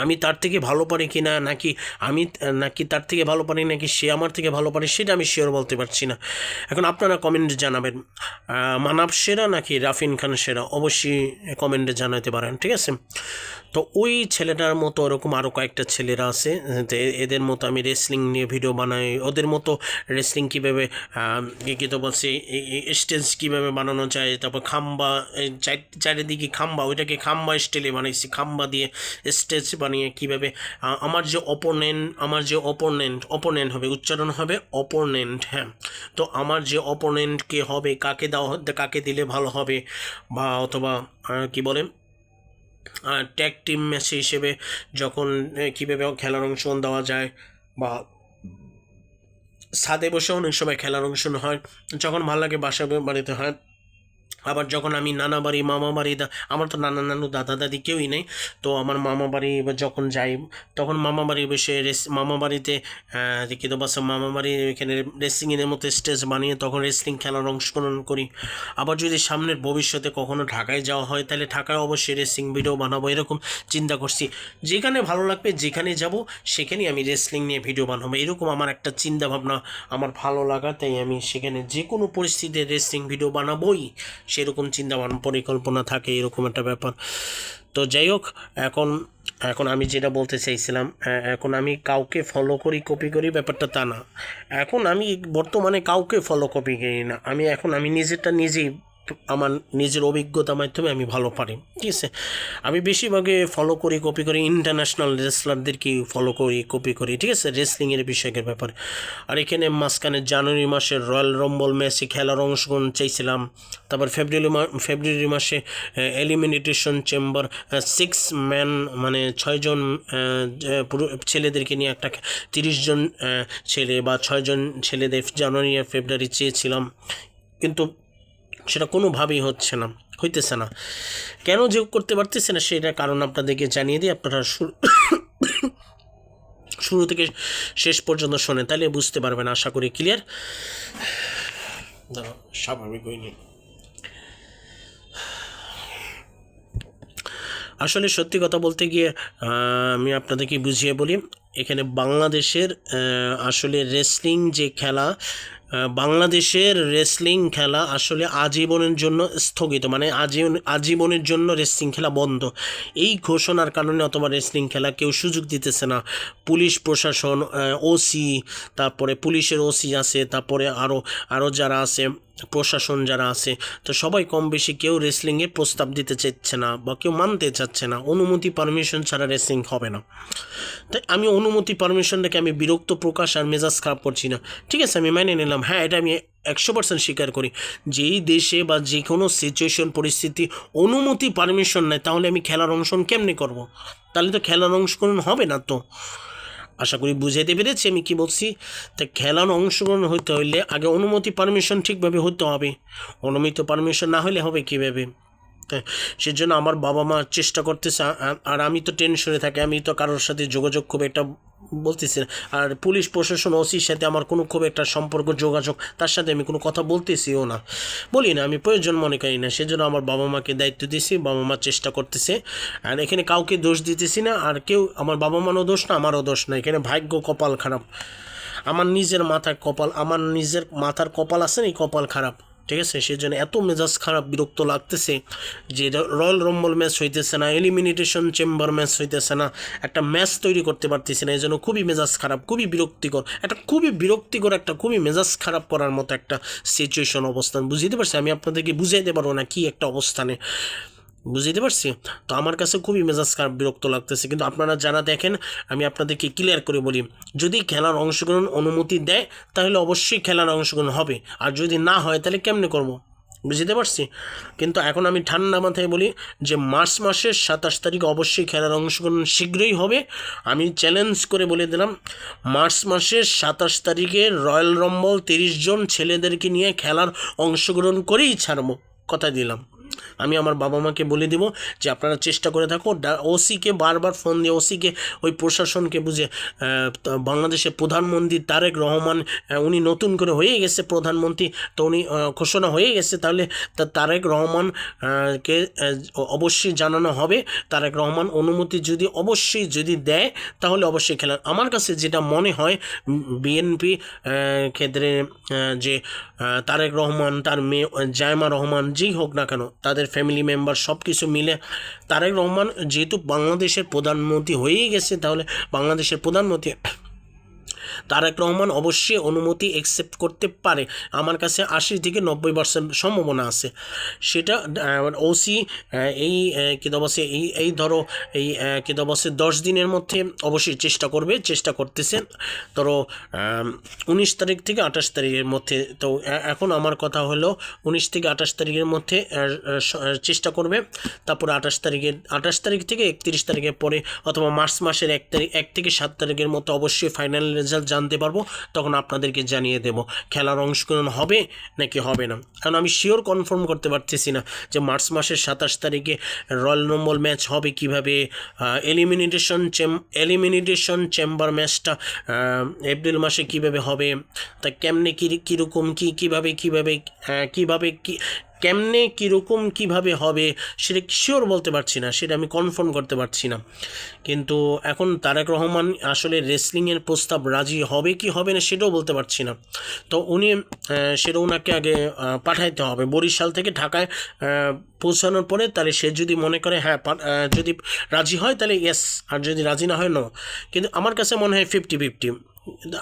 আমি তার থেকে ভালো পারি কি না, নাকি তার থেকে ভালো পারি নাকি সে আমার থেকে ভালো পারে, সেটা আমি শিওর বলতে পারছি না। এখন আপনারা কমেন্টে জানাবেন মানাব সেরা নাকি রাফিন খান সেরা, অবশ্যই কমেন্টে জানাতে পারেন, ঠিক আছে। তো ওই ছেলেটার মতো ওরকম আরও কয়েকটা ছেলেরা আছে, এদের মতো আমি রেসলিং নিয়ে ভিডিও বানাই, ওদের মতো রেসলিং কীভাবে কী তো বলছি স্টেজ কীভাবে বানানো যায়, তারপর খাম্বা, চারিদিকে খাম্বা, ওইটাকে খাম্বা স্টাইলে বানাইছি, খাম্বা দিয়ে স্টেজ বানিয়ে কীভাবে আমার যে অপোনেন্ট হবে, উচ্চারণ হবে অপোনেন্ট, হ্যাঁ। তো আমার যে অপোনেন্ট কে হবে, কাকে দিলে ভালো হবে, বা অথবা কি বলে ট্যাগ টিম ম্যাচ হিসেবে যখন কীভাবে খেলার অংশগ্রহণ দেওয়া যায়, বা ছাদে বসে অনেক সময় খেলার অংশগ্রহণ হয়, যখন ভালো লাগে বাড়িতে হয়। আবার যখন আমি নানা বাড়ি, মামা বাড়ি, আমার তো নানা নানু দাদা দাদি কেউই নেই, তো আমার মামা বাড়ি যখন যাই, তখন মামা বাড়ি বসে মামা বাড়িতে কী তো বাসা মামা বাড়ি এখানে রেসলিংয়ের মতো স্টেজ বানিয়ে তখন রেসলিং খেলার অংশগ্রহণ করি। আবার যদি সামনের ভবিষ্যতে কখনো ঢাকায় যাওয়া হয়, তাহলে ঢাকায় অবশ্যই রেসলিং ভিডিও বানাবো, এরকম চিন্তা করছি। যেখানে ভালো লাগবে, যেখানে যাব সেখানেই আমি রেসলিং নিয়ে ভিডিও বানাবো, এরকম আমার একটা চিন্তা ভাবনা, আমার ভালো লাগা, তাই আমি সেখানে যে কোনো পরিস্থিতিতে রেসলিং ভিডিও বানাবোই, সেরকম চিন্তা পরিকল্পনা থাকে, এরকম একটা ব্যাপার। তো যাই হোক, এখন আমি যেটা বলতে চাইছিলাম, এখন আমি কাউকে ফলো করি, কপি করি ব্যাপারটা তা না। এখন আমি বর্তমানে কাউকে ফলো কপি করি না, আমি নিজেরটা নিজেই, আমার নিজের অভিজ্ঞতার মাধ্যমে আমি ভালো পারি, ঠিক আছে। আমি বেশিরভাগে ফলো করি, কপি করি ইন্টারন্যাশনাল রেসলারদেরকেই ফলো করি, কপি করি, ঠিক আছে, রেসলিংয়ের বিষয়ের ব্যাপারে। আর এখানে মাঝখানে জানুয়ারি মাসে রয়্যাল রম্বল ম্যাচে খেলার অংশগ্রহণ চাইছিলাম, তারপর ফেব্রুয়ারি মাসে এলিমিনেটেশন চেম্বার 6 ম্যান, মানে 6 জন ছেলেদেরকে নিয়ে একটা 30 জন ছেলে বা 6 জন ছেলেদের জানুয়ারি আর ফেব্রুয়ারি চেয়েছিলাম, কিন্তু সেটা কোনোভাবেই হইতেছে না। কেন যে করতে পারতেছে না সেটা কারণ আপনাদেরকে জানিয়ে দিই, আপনারা শুরু থেকে শেষ পর্যন্ত শোনেন, তাহলে বুঝতে পারবেন, আশা করি ক্লিয়ার। স্বাভাবিক হয়নি আসলে, সত্যি কথা বলতে গিয়ে আমি আপনাদেরকে বুঝিয়ে বলি, এখানে বাংলাদেশের আসলে রেসলিং যে খেলা, বাংলাদেশের রেসলিং খেলা আসলে আজীবনের জন্য স্থগিত, মানে আজীবনের জন্য রেসলিং খেলা বন্ধ। এই ঘোষণার কারণে অথবা রেসলিং খেলা কেউ সুযোগ দিতেছে না। পুলিশ প্রশাসন, ওসি, তারপরে পুলিশের ওসি আছে, তারপরে আরও যারা আছে প্রশাসন যারা আছে, তো সবাই কম বেশি কেউ রেসলিংয়ে প্রস্তাব দিতে চাচ্ছে না বা কেউ মানতে চাচ্ছে না, অনুমতি পারমিশন ছাড়া রেসলিং হবে না। তাই আমি অনুমতি পারমিশনটাকে আমি বিরক্ত প্রকাশ আর মেজাজ খারাপ করছি না, ঠিক আছে, আমি মেনে নিলাম। হ্যাঁ, এটা আমি 100% স্বীকার করি, যেই দেশে বা যে কোনো সিচুয়েশন পরিস্থিতি অনুমতি পারমিশন নেয়, তাহলে আমি খেলার অংশগ্রহণ কেমনি করব? তাহলে তো খেলার অংশগ্রহণ হবে না। তো আশা করি বুঝাইতে পেরেছি আমি কি বলছি। তাই খেলার অংশগ্রহণ হইতে হইলে আগে অনুমতি পারমিশন ঠিকভাবে হতে হবে, অনুমতি পারমিশন না হলে হবে কীভাবে? সেজন্য আমার বাবা মা চেষ্টা করতেছে, আর আমি তো টেনশনে থাকি, আমি তো কারোর সাথে যোগাযোগ খুব একটা বলতেছি না। আর পুলিশ প্রশাসন ওসির সাথে আমার কোনো খুব একটা সম্পর্ক যোগাযোগ, তার সাথে আমি কোনো কথা বলতেছিও না, বলি না, আমি প্রয়োজন মনে করি না। সেজন্য আমার বাবা মাকে দায়িত্ব দিয়েছি, বাবা মা চেষ্টা করতেছে, আর এখানে কাউকে দোষ দিতেছি না, আর কেউ আমার বাবা মারও দোষ না, আমারও দোষ না, এখানে ভাগ্য কপাল খারাপ। আমার নিজের মাথার কপাল আছে না, এই কপাল খারাপ, ঠিক আছে? সেই জন্য এত মেজাজ খারাপ, বিরক্ত লাগতেছে যে রয়্যাল রম্বল ম্যাচ হইতেছে না, এলিমিনেশন চেম্বার ম্যাচ হইতেছে না, একটা ম্যাচ তৈরি করতে পারতেছি না। এই জন্য খুবই মেজাজ খারাপ, খুবই বিরক্তিকর একটা খুবই মেজাজ খারাপ করার মতো একটা সিচুয়েশন, অবস্থান। বুঝতে পারছি আমি আপনাদেরকে বুঝাইতে পারবো না কি একটা অবস্থানে, বুঝতে পারছি। তো আমার কাছে খুবই মেজাজ খারাপ, বিরক্ত লাগতেছে। কিন্তু আপনারা যারা দেখেন, আমি আপনাদেরকে ক্লিয়ার করে বলি, যদি খেলার অংশগ্রহণ অনুমতি দেয় তাহলে অবশ্যই খেলার অংশগ্রহণ হবে, আর যদি না হয় তাহলে কেমনে করব, বুঝতে পারছি। কিন্তু এখন আমি ঠান্ডা মাথায় বলি যে মার্চ মাসের 27 তারিখে অবশ্যই খেলার অংশগ্রহণ শীঘ্রই হবে। আমি চ্যালেঞ্জ করে বলে দিলাম, মার্চ মাসের 27 তারিখে রয়্যাল রম্বল 30 জন ছেলেদেরকে নিয়ে খেলার অংশগ্রহণ করেই ছাড়বো, কথা দিলাম। আমি আমার বাবা মাকে বলে দিব যে আপনারা চেষ্টা করে থাকো, ওসিকে বারবার ফোন দিয়ে, ওসিকে ওই প্রশাসনকে বুঝে, বাংলাদেশের প্রধানমন্ত্রী তারেক রহমান, উনি নতুন করে হয়ে গেছে প্রধানমন্ত্রী, তো উনি ঘোষণা হয়ে গেছে, তাহলে তারেক রহমান কে অবশ্যই জানানো হবে। তারেক রহমান অনুমতি যদি দেয় তাহলে অবশ্যই খেলার, আমার কাছে যেটা মনে হয় বিএনপি ক্ষেত্রে যে তারেক রহমান, তার মেয়ে জায়মা রহমান, যেই হোক না কেন, তাদের ফ্যামিলি মেম্বার সব কিছু মিলে, তারেক রহমান যেহেতু বাংলাদেশের প্রধানমন্ত্রী হয়েই গেছে, তাহলে বাংলাদেশের প্রধানমন্ত্রী তারেক রহমান অবশ্যই অনুমতি অ্যাকসেপ্ট করতে পারে। আমার কাছে 80 থেকে 90% সম্ভাবনা আছে। সেটা ওসি এই কিদবসে এই ধরো এই কিদবসে 10 দিনের মধ্যে অবশ্যই চেষ্টা করতেছেন, ধরো 19 তারিখ থেকে 28 তারিখের মধ্যে। তো এখন আমার কথা হলো 19 থেকে 28 তারিখের মধ্যে চেষ্টা করবে, তারপরে 28 তারিখ থেকে 31 তারিখের পরে, অথবা মার্চ মাসের 1 থেকে 7 তারিখের মধ্যে অবশ্যই ফাইনাল রেজাল্ট জানতে পারবো, তখন আপনাদেরকে জানিয়ে দেব খেলার অংশগ্রহণ হবে নাকি হবে না। কারণ আমি শিওর কনফার্ম করতে পারতেছি না যে মার্চ মাসের 27 তারিখে রয়্যাল রম্বল ম্যাচ হবে কিভাবে, এলিমিনেশন চেম্বার ম্যাচটা এপ্রিল মাসে কিভাবে হবে, তা কেমনে কীরকম কেমনে কীরকম কীভাবে হবে সেটা শিওর বলতে পারছি না, সেটা আমি কনফার্ম করতে পারছি না। কিন্তু এখন তারেক রহমান আসলে রেসলিংয়ের প্রস্তাব রাজি হবে কি হবে না সেটাও বলতে পারছি না। তো সেটা ওনাকে আগে পাঠাইতে হবে বরিশাল থেকে ঢাকায় পৌঁছানোর পরে, তাহলে সে যদি মনে করে হ্যাঁ, যদি রাজি হয় তাহলে ইয়েস, আর যদি রাজি না হয় নো। কিন্তু আমার কাছে মনে হয় 50-50,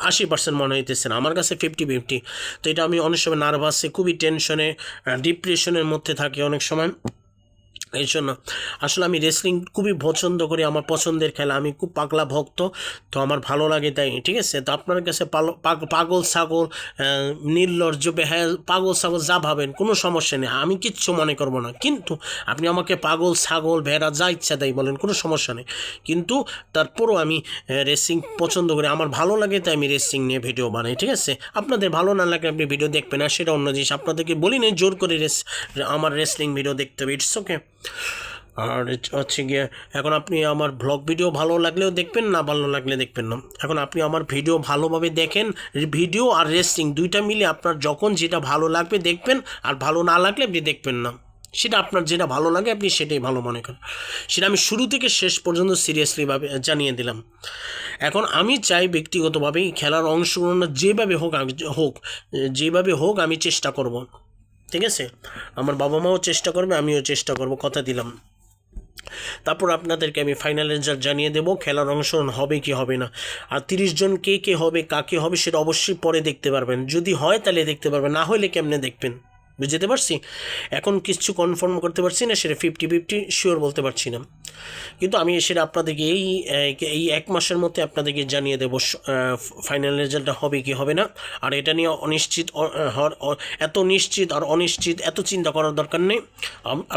80% মনে হইতেছে না, আমার কাছে 50-50। তো এটা আমি অনেক সময় নার্ভাসে, খুবই টেনশনে, ডিপ্রেশনের মধ্যে থাকি অনেক সময়। এই জন্য আসলে আমি রেসলিং খুবই পছন্দ করি, আমার পছন্দের খেলা, আমি খুব পাগলা ভক্ত, তো আমার ভালো লাগে তাই, ঠিক আছে? তো আপনার কাছে পাগল ছাগল, নির্লজ্জ বেহায়া, পাগল ছাগল যা ভাবেন কোনো সমস্যা নেই, আমি কিচ্ছু মনে করব না। কিন্তু আপনি আমাকে পাগল ছাগল ভেড়া যা ইচ্ছা তাই বলেন, কোনো সমস্যা নেই। কিন্তু তারপরও আমি রেসিং পছন্দ করি, আমার ভালো লাগে তাই আমি রেসিং নিয়ে ভিডিও বানাই, ঠিক আছে? আপনাদের ভালো না লাগে আপনি ভিডিও দেখবেন না, সেটা অন্য জিনিস। আপনাদেরকে বলি না জোর করে আমার রেসলিং ভিডিও দেখতে হবে, ইটস ওকে। আর হচ্ছে গিয়ে এখন আপনি আমার ব্লগ ভিডিও ভালো লাগলেও দেখবেন, না ভালো লাগলে দেখবেন না। এখন আপনি আমার ভিডিও ভালোভাবে দেখেন, ভিডিও আর রেসলিং দুইটা মিলে আপনার যখন যেটা ভালো লাগবে দেখবেন, আর ভালো না লাগলে আপনি দেখবেন না। সেটা আপনার যেটা ভালো লাগে আপনি সেটাই ভালো মনে করেন। সেটা আমি শুরু থেকে শেষ পর্যন্ত সিরিয়াসলিভাবে জানিয়ে দিলাম। এখন আমি চাই ব্যক্তিগতভাবে খেলার অংশগ্রহণ যেভাবে হোক আমি চেষ্টা করব, ঠিক আছে? আমার বাবা মাও চেষ্টা করবে, আমিও চেষ্টা করব, কথা দিলাম। তারপর আপনাদেরকে আমি ফাইনাল রেজাল্ট জানিয়ে দেবো খেলার অংশগ্রহণ হবে কি হবে না। আর 30 জন কে হবে, কাকে হবে সেটা অবশ্যই পরে দেখতে পারবেন, যদি হয় তাহলে দেখতে পারবেন, না হলে কেমনে দেখবেন, বুঝতে পারছি? এখন কিছু কনফার্ম করতে পারছি না, সেটা 50-50 শিওর বলতে পারছি না। কিন্তু আমি সেটা আপনাদেরকে এই 1 মাসের মধ্যে আপনাদেরকে জানিয়ে দেবো ফাইনাল রেজাল্টটা হবে কি হবে না। আর এটা নিয়ে এত নিশ্চিত আর অনিশ্চিত এত চিন্তা করার দরকার নেই।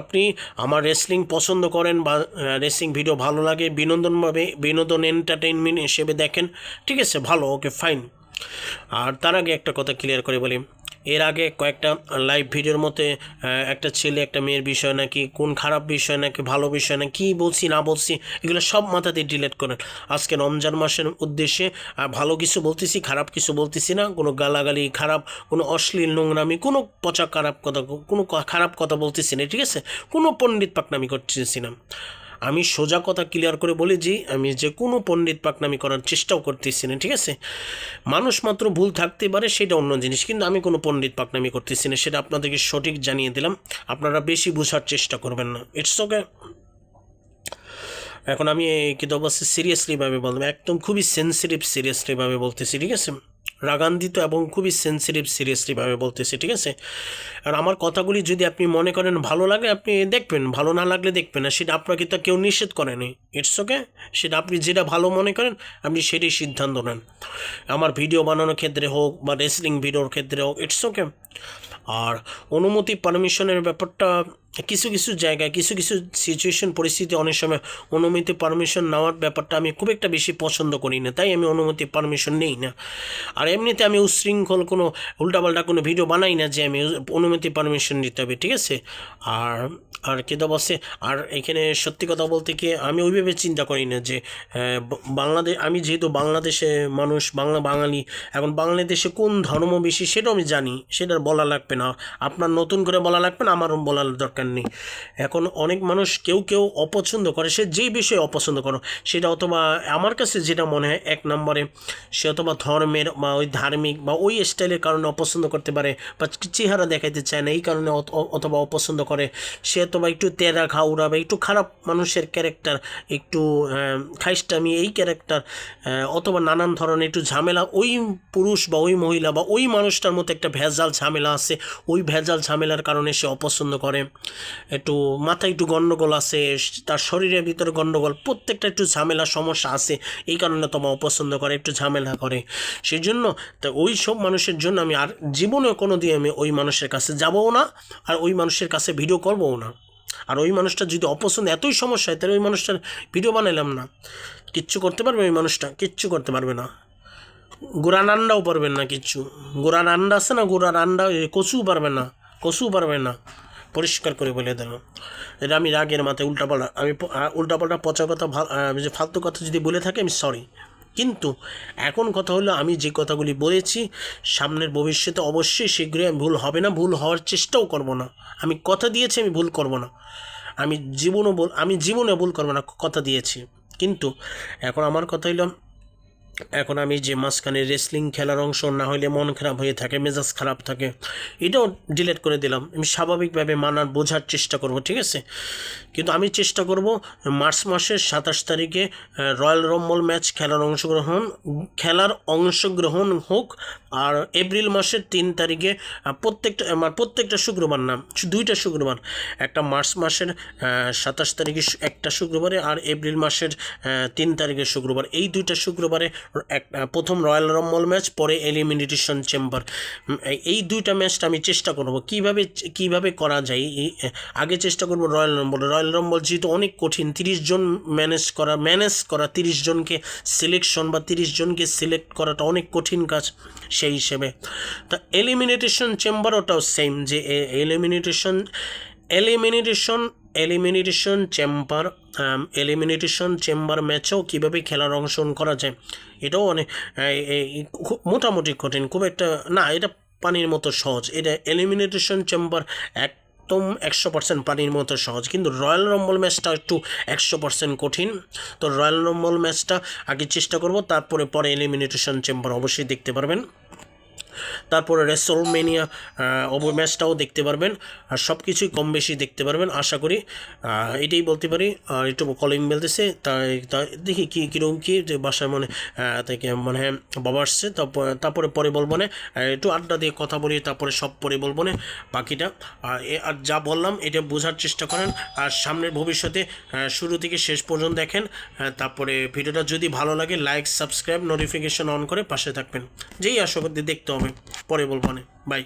আপনি আমার রেসলিং পছন্দ করেন বা রেসলিং ভিডিও ভালো লাগে, বিনোদন এন্টারটেইনমেন্ট হিসেবে দেখেন, ঠিক আছে, ভালো, ওকে, ফাইন। আর তার আগে একটা কথা ক্লিয়ার করে বলি, এর আগে কয়েকটা লাইভ ভিডিওর মধ্যে একটা ছেলে একটা মেয়ের বিষয় নাকি, কোন খারাপ বিষয় নাকি ভালো বিষয় না, কি বলছি না বলছি এগুলো সব মাথাতে ডিলিট করেন। আজকে রমজান মাসের উদ্দেশ্যে ভালো কিছু বলতেছি, খারাপ কিছু বলতেছি না, কোনো গালাগালি, খারাপ কোনো অশ্লীল নোংরামি, কোনো খারাপ কথা বলতেছি না, ঠিক আছে? কোনো পণ্ডিত পাকনামি করতেছি না। আমি সোজা কথা ক্লিয়ার করে বলি যে আমি যে কোনো পণ্ডিত পাকনামি করার চেষ্টাও করতেছি না, ঠিক আছে? মানুষ মাত্র ভুল থাকতে পারে, সেটা অন্য জিনিস, কিন্তু আমি কোনো পণ্ডিত পাকনামি করতেছি না, সেটা আপনাদেরকে সঠিক জানিয়ে দিলাম। আপনারা বেশি বোঝার চেষ্টা করবেন না, ইটস ওকে। এখন আমি কিন্তু অবশ্যই সিরিয়াসলিভাবে বললাম, একদম খুবই সিরিয়াসলিভাবে বলতেছি, ঠিক আছে? রাগান্বিত এবং খুবই সিরিয়াসলিভাবে বলতেছি, ঠিক আছে? আর আমার কথাগুলি যদি আপনি মনে করেন ভালো লাগে, আপনি দেখবেন, ভালো না লাগলে দেখবেন না, সেটা আপনাকে তো কেউ নিষেধ করেনি, ইটস ওকে। সেটা আপনি যেটা ভালো মনে করেন আপনি সেটাই সিদ্ধান্ত নেন, আমার ভিডিও বানানোর ক্ষেত্রে হোক বা রেসলিং ভিডিওর ক্ষেত্রে হোক, ইটস ওকে। আর অনুমতি পারমিশনের ব্যাপারটা কিছু কিছু জায়গায় কিছু কিছু সিচুয়েশন পরিস্থিতি অনেক সময় অনুমতি পারমিশন নেওয়ার ব্যাপারটা আমি খুব একটা বেশি পছন্দ করি না, তাই আমি অনুমতি পারমিশন নেই না। আর এমনিতে আমি উচ্ছৃঙ্খল কোনো উল্টাপাল্টা কোনো ভিডিও বানাই না যে আমি অনুমতি পারমিশন নিতে হবে, ঠিক আছে? আর আর কি তো বসে, আর এখানে সত্যি কথা বলতে কি আমি ওইভাবে চিন্তা করি না যে বাংলাদেশ, আমি যেহেতু বাংলাদেশে মানুষ, বাঙালি, এখন বাংলাদেশে কোন ধর্ম বেশি সেটাও আমি জানি, সেটা বলা লাগবে না, আপনার নতুন করে বলা লাগবে না, আমারও বলার দরকার নেই। এখন অনেক মানুষ কেউ অপছন্দ করে, সে যেই বিষয়ে অপছন্দ করো সেটা, অথবা আমার কাছে যেটা মনে হয় এক নম্বরে সে অথবা ধর্মের বা ওই ধার্মিক বা ওই স্টাইলের কারণে অপছন্দ করতে পারে, বা চেহারা দেখাইতে চায় না এই কারণে অথবা অপছন্দ করে, সে অথবা একটু তেরা খাউড়া বা একটু খারাপ মানুষের ক্যারেক্টার, একটু খাইস্টামি এই ক্যারেক্টার, অথবা নানান ধরনের একটু ঝামেলা, ওই পুরুষ বা ওই মহিলা বা ওই মানুষটার মতো একটা ভেজাল ঝামেলা আছে, ওই ভেজাল ঝামেলার কারণে সে অপছন্দ করে, একটু মাথায় একটু গণ্ডগোল আছে, তার শরীরের ভিতরে গণ্ডগোল, প্রত্যেকটা একটু ঝামেলা সমস্যা আছে, এই কারণে তোমার অপছন্দ করে, একটু ঝামেলা করে। সেই জন্য তো ওই সব মানুষের জন্য আমি আর জীবনে কোনো দিয়ে আমি ওই মানুষের কাছে যাবও না, আর ওই মানুষের কাছে ভিডিও করবও না। আর ওই মানুষটা যদি অপছন্দ এতই সমস্যা হয়, তাহলে ওই মানুষটার ভিডিও বানাইলাম না। কিচ্ছু করতে পারবে ওই মানুষটা? কিচ্ছু করতে পারবে না, গোড়ার আন্ডাও পারবেন না কিচ্ছু। গোড়ার আন্ডা আছে না, গোড়ার আন্ডা, কচুও পারবে না, কচুও পারবে না, পরিষ্কার করে বলে দিল। এটা আমি রাগের মাথায় উল্টাপাল্টা পচা কথা, যে ফালতু কথা যদি বলে থাকি আমি সরি। কিন্তু এখন কথা হলো, আমি যে কথাগুলি বলেছি সামনের ভবিষ্যতে অবশ্যই শীঘ্রই ভুল হবে না, ভুল হওয়ার চেষ্টাও করব না। আমি কথা দিয়েছি আমি ভুল করব না, আমি জীবনে ভুল করব না, কথা দিয়েছি। কিন্তু এখন আমার কথা হইল, এখন আমি যে মাঝখানে রেসলিং খেলার অংশ না হলে মন খারাপ হয়ে থাকে, মেজাজ খারাপ থাকে, এটাও ডিলিট করে দিলাম। আমি স্বাভাবিকভাবে বোঝার চেষ্টা করব, ঠিক আছে? কিন্তু আমি চেষ্টা করব মার্চ মাসের 27 তারিখে রয়্যাল রম্বল ম্যাচ খেলার অংশগ্রহণ হোক, আর এপ্রিল মাসের 3 তারিখে প্রত্যেকটা শুক্রবার না, 2টা শুক্রবার, একটা মার্চ মাসের 27 তারিখে একটা শুক্রবারে, আর এপ্রিল মাসের 3 তারিখে শুক্রবার, এই 2টা শুক্রবারে প্রথম রয়্যাল রম্বল ম্যাচ, পরে এলিমিনেশন চেম্বার, এই 2টা ম্যাচটা আমি চেষ্টা করব কিভাবে করা যায়। আগে চেষ্টা করব রয়্যাল রম্বল যেহেতু অনেক কঠিন, 30 জন ম্যানেজ করা 30 জনকে সিলেকশন বা 30 জনকে সিলেক্ট করাটা অনেক কঠিন কাজ। সেই হিসেবে তা এলিমিনেশন চেম্বার ওটাও সেম, যে এলিমিনেশন চেম্বার ম্যাচেও কীভাবে খেলার অংশগ্রহণ করা যায়, এটাও অনেক মোটামুটি কঠিন, খুব একটা না, এটা পানির মতো সহজ। এটা এলিমিনেশন চেম্বার একদম 100% পানির মতো সহজ, কিন্তু রয়্যাল রম্বল ম্যাচটা একটু 100% কঠিন। তো রয়্যাল রম্বল ম্যাচটা আগে চেষ্টা করব, পরে এলিমিনেশন চেম্বার অবশ্যই দেখতে পারবেন, তারপরে রেসলমেনিয়া ম্যাচটাও দেখতে পারবেন, আর সব কিছুই কম বেশি দেখতে পারবেন আশা করি। এটাই বলতে পারি। আর একটু কলিং বেলতেছে, তাই দেখি কীরকম কী যে বাসায় থেকে মনে হয় বাবা আসছে, তারপরে পরে বলবো না, একটু আড্ডা দিয়ে কথা বলি, তারপরে সব পরে বলবো না বাকিটা। আর যা বললাম এটা বোঝার চেষ্টা করেন, আর সামনের ভবিষ্যতে শুরু থেকে শেষ পর্যন্ত দেখেন। তারপরে ভিডিওটা যদি ভালো লাগে লাইক, সাবস্ক্রাইব, নোটিফিকেশন অন করে পাশে থাকবেন। যেই আশা করতে দেখতে হবে, পরে বলবো না, বাই।